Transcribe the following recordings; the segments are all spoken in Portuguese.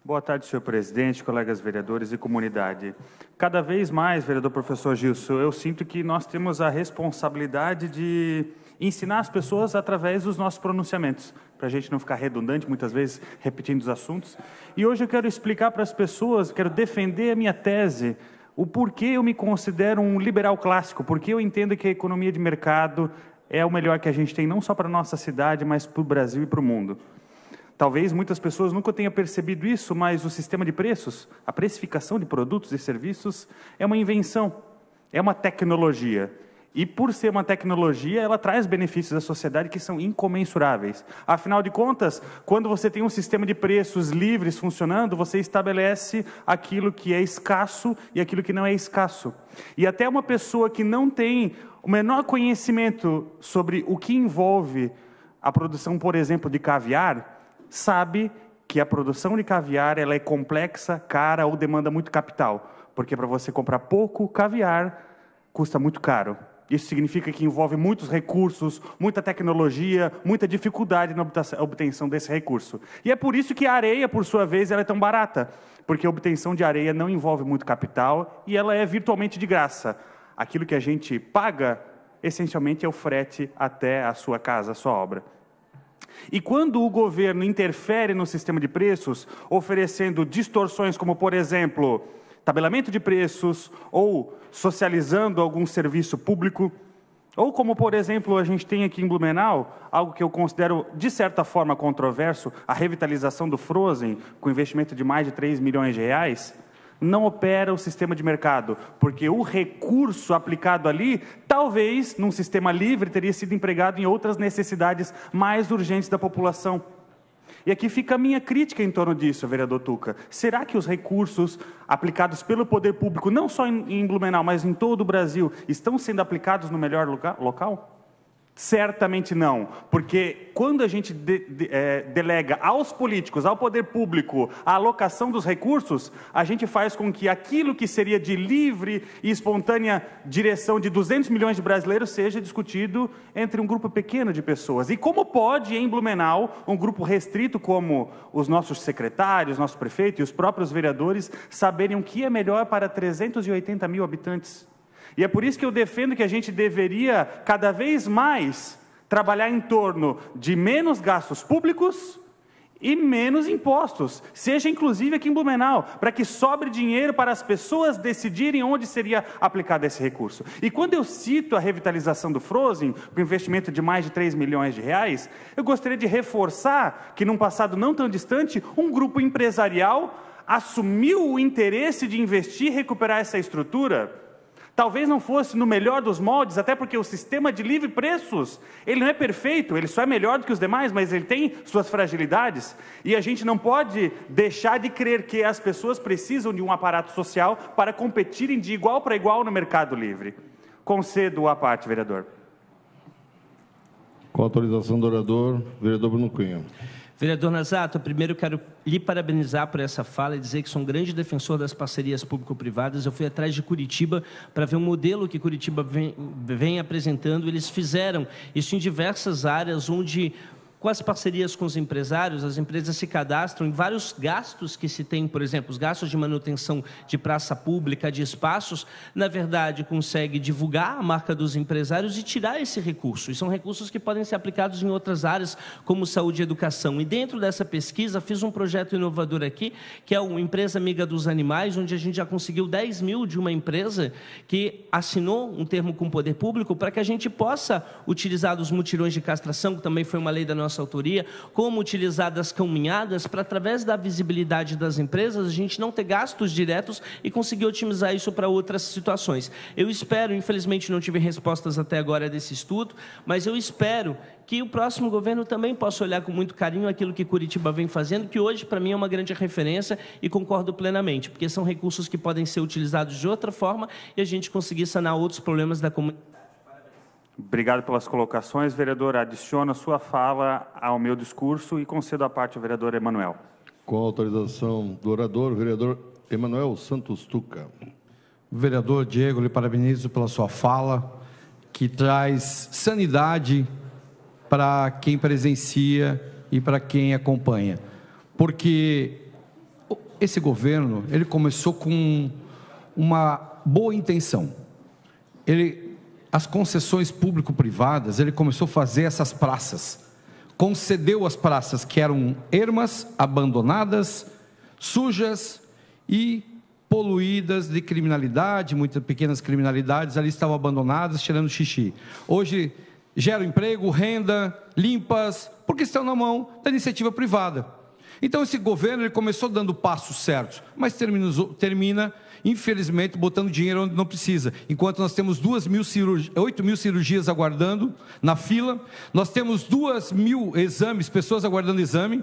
Boa tarde, senhor presidente, colegas vereadores e comunidade. Cada vez mais, vereador professor Gilson, eu sinto que nós temos a responsabilidade de ensinar as pessoas através dos nossos pronunciamentos, para a gente não ficar redundante, muitas vezes repetindo os assuntos. E hoje eu quero explicar para as pessoas, quero defender a minha tese, o porquê eu me considero um liberal clássico, porque eu entendo que a economia de mercado é o melhor que a gente tem, não só para a nossa cidade, mas para o Brasil e para o mundo. Talvez muitas pessoas nunca tenham percebido isso, mas o sistema de preços, a precificação de produtos e serviços, é uma invenção, é uma tecnologia. E por ser uma tecnologia, ela traz benefícios à sociedade que são incomensuráveis. Afinal de contas, quando você tem um sistema de preços livres funcionando, você estabelece aquilo que é escasso e aquilo que não é escasso. E até uma pessoa que não tem o menor conhecimento sobre o que envolve a produção, por exemplo, de caviar, sabe que a produção de caviar ela é complexa, cara ou demanda muito capital, porque para você comprar pouco caviar custa muito caro. Isso significa que envolve muitos recursos, muita tecnologia, muita dificuldade na obtenção desse recurso. E é por isso que a areia, por sua vez, ela é tão barata, porque a obtenção de areia não envolve muito capital e ela é virtualmente de graça. Aquilo que a gente paga, essencialmente, é o frete até a sua casa, a sua obra. E quando o governo interfere no sistema de preços, oferecendo distorções como, por exemplo, tabelamento de preços, ou socializando algum serviço público, ou como, por exemplo, a gente tem aqui em Blumenau, algo que eu considero, de certa forma, controverso, a revitalização do Frozen, com investimento de mais de 3 milhões de reais, não opera o sistema de mercado, porque o recurso aplicado ali, talvez, num sistema livre, teria sido empregado em outras necessidades mais urgentes da população. E aqui fica a minha crítica em torno disso, vereador Tuca. Será que os recursos aplicados pelo poder público, não só em Blumenau, mas em todo o Brasil, estão sendo aplicados no melhor local? Certamente não, porque quando a gente delega aos políticos, ao poder público, a alocação dos recursos, a gente faz com que aquilo que seria de livre e espontânea direção de 200 milhões de brasileiros seja discutido entre um grupo pequeno de pessoas. E como pode, em Blumenau, um grupo restrito como os nossos secretários, nosso prefeito e os próprios vereadores, saberem o que é melhor para 380 mil habitantes? E é por isso que eu defendo que a gente deveria, cada vez mais, trabalhar em torno de menos gastos públicos e menos impostos, seja inclusive aqui em Blumenau, para que sobre dinheiro para as pessoas decidirem onde seria aplicado esse recurso. E quando eu cito a revitalização do Frozen, com investimento de mais de 3 milhões de reais, eu gostaria de reforçar que, num passado não tão distante, um grupo empresarial assumiu o interesse de investir e recuperar essa estrutura. Talvez não fosse no melhor dos moldes, até porque o sistema de livre preços, ele não é perfeito, ele só é melhor do que os demais, mas ele tem suas fragilidades. E a gente não pode deixar de crer que as pessoas precisam de um aparato social para competirem de igual para igual no mercado livre. Concedo a parte, vereador. Com autorização do orador, vereador Bruno Cunha. Vereador Nazato, primeiro eu quero lhe parabenizar por essa fala e dizer que sou um grande defensor das parcerias público-privadas. Eu fui atrás de Curitiba para ver um modelo que Curitiba vem apresentando. Eles fizeram isso em diversas áreas, onde, com as parcerias com os empresários, as empresas se cadastram em vários gastos que se tem, por exemplo, os gastos de manutenção de praça pública, de espaços, na verdade, consegue divulgar a marca dos empresários e tirar esse recurso. E são recursos que podem ser aplicados em outras áreas, como saúde e educação. E dentro dessa pesquisa, fiz um projeto inovador aqui, que é uma empresa amiga dos animais, onde a gente já conseguiu 10 mil de uma empresa que assinou um termo com o poder público para que a gente possa utilizar dos mutirões de castração, que também foi uma lei da nossa autoria, como utilizar das caminhadas para, através da visibilidade das empresas, a gente não ter gastos diretos e conseguir otimizar isso para outras situações. Eu espero, infelizmente não tive respostas até agora desse estudo, mas eu espero que o próximo governo também possa olhar com muito carinho aquilo que Curitiba vem fazendo, que hoje para mim é uma grande referência e concordo plenamente, porque são recursos que podem ser utilizados de outra forma e a gente conseguir sanar outros problemas da comunidade. Obrigado pelas colocações, vereador. Adiciono a sua fala ao meu discurso e concedo a parte ao vereador Emanuel. Com autorização do orador, vereador Emanuel Santos Tuca. Vereador Diego, lhe parabenizo pela sua fala, que traz sanidade para quem presencia e para quem acompanha. Porque esse governo, ele começou com uma boa intenção. As concessões público-privadas, ele começou a fazer essas praças. Concedeu as praças que eram ermas, abandonadas, sujas e poluídas de criminalidade, muitas pequenas criminalidades ali estavam abandonadas, tirando xixi. Hoje geram emprego, renda, limpas, porque estão na mão da iniciativa privada. Então esse governo ele começou dando passos certos, mas termina, infelizmente, botando dinheiro onde não precisa. Enquanto nós temos 8 mil cirurgias aguardando na fila, nós temos 2.000 exames, pessoas aguardando exame,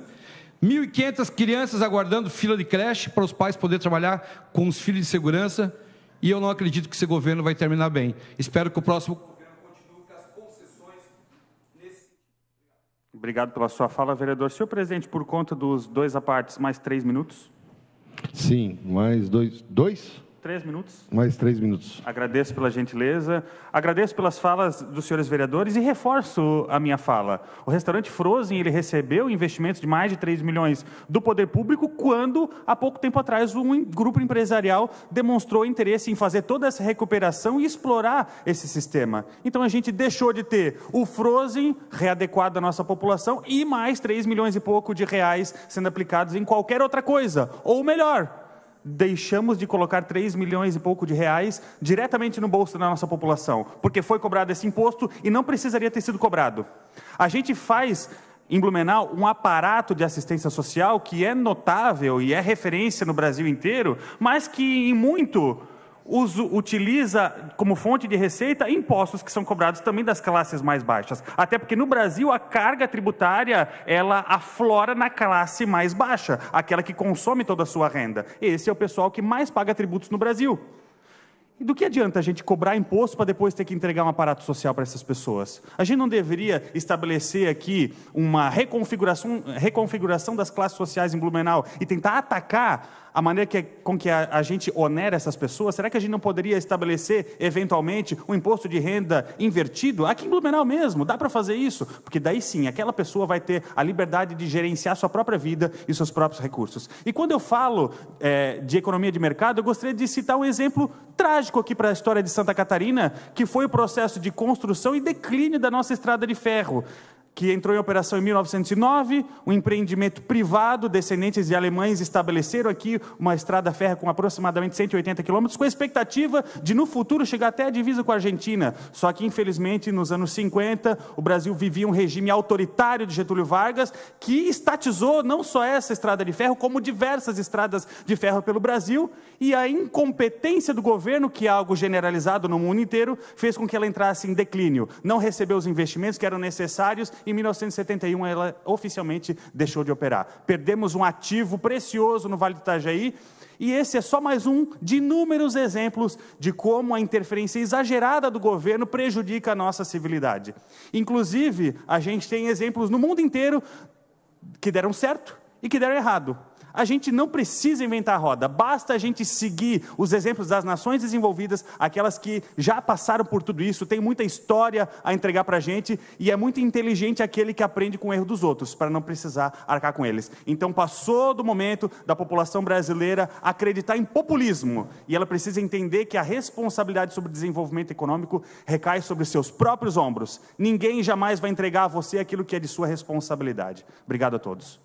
1.500 crianças aguardando fila de creche para os pais poderem trabalhar com os filhos de segurança, e eu não acredito que esse governo vai terminar bem. Espero que o próximo governo continue com as concessões nesse... Obrigado pela sua fala, vereador. Senhor presidente, por conta dos 2 apartes, mais 3 minutos? Sim, mais 2? 3 minutos. Mais 3 minutos. Agradeço pela gentileza, agradeço pelas falas dos senhores vereadores e reforço a minha fala. O restaurante Frozen, ele recebeu investimentos de mais de 3 milhões do poder público quando, há pouco tempo atrás, um grupo empresarial demonstrou interesse em fazer toda essa recuperação e explorar esse sistema. Então, a gente deixou de ter o Frozen readequado à nossa população e mais 3 milhões e pouco de reais sendo aplicados em qualquer outra coisa. Ou melhor, deixamos de colocar 3 milhões e pouco de reais diretamente no bolso da nossa população, porque foi cobrado esse imposto e não precisaria ter sido cobrado. A gente faz em Blumenau um aparato de assistência social que é notável e é referência no Brasil inteiro, mas que em muito utiliza como fonte de receita impostos que são cobrados também das classes mais baixas. Até porque no Brasil a carga tributária, ela aflora na classe mais baixa, aquela que consome toda a sua renda. Esse é o pessoal que mais paga tributos no Brasil. E do que adianta a gente cobrar imposto para depois ter que entregar um aparato social para essas pessoas? A gente não deveria estabelecer aqui uma reconfiguração das classes sociais em Blumenau e tentar atacar a maneira com que a gente onera essas pessoas? Será que a gente não poderia estabelecer, eventualmente, um imposto de renda invertido? Aqui em Blumenau mesmo, dá para fazer isso? Porque daí sim, aquela pessoa vai ter a liberdade de gerenciar sua própria vida e seus próprios recursos. E quando eu falo de economia de mercado, eu gostaria de citar um exemplo trágico aqui para a história de Santa Catarina, que foi o processo de construção e declínio da nossa estrada de ferro, que entrou em operação em 1909, um empreendimento privado, descendentes de alemães estabeleceram aqui uma estrada férrea com aproximadamente 180 quilômetros, com a expectativa de, no futuro, chegar até a divisa com a Argentina. Só que, infelizmente, nos anos 50, o Brasil vivia um regime autoritário de Getúlio Vargas, que estatizou não só essa estrada de ferro, como diversas estradas de ferro pelo Brasil, e a incompetência do governo, que é algo generalizado no mundo inteiro, fez com que ela entrasse em declínio. Não recebeu os investimentos que eram necessários. Em 1971, ela oficialmente deixou de operar. Perdemos um ativo precioso no Vale do Itajaí, e esse é só mais um de inúmeros exemplos de como a interferência exagerada do governo prejudica a nossa civilidade. Inclusive, a gente tem exemplos no mundo inteiro que deram certo e que deram errado. A gente não precisa inventar a roda, basta a gente seguir os exemplos das nações desenvolvidas, aquelas que já passaram por tudo isso, tem muita história a entregar para a gente, e é muito inteligente aquele que aprende com o erro dos outros, para não precisar arcar com eles. Então passou do momento da população brasileira acreditar em populismo, e ela precisa entender que a responsabilidade sobre o desenvolvimento econômico recai sobre seus próprios ombros. Ninguém jamais vai entregar a você aquilo que é de sua responsabilidade. Obrigado a todos.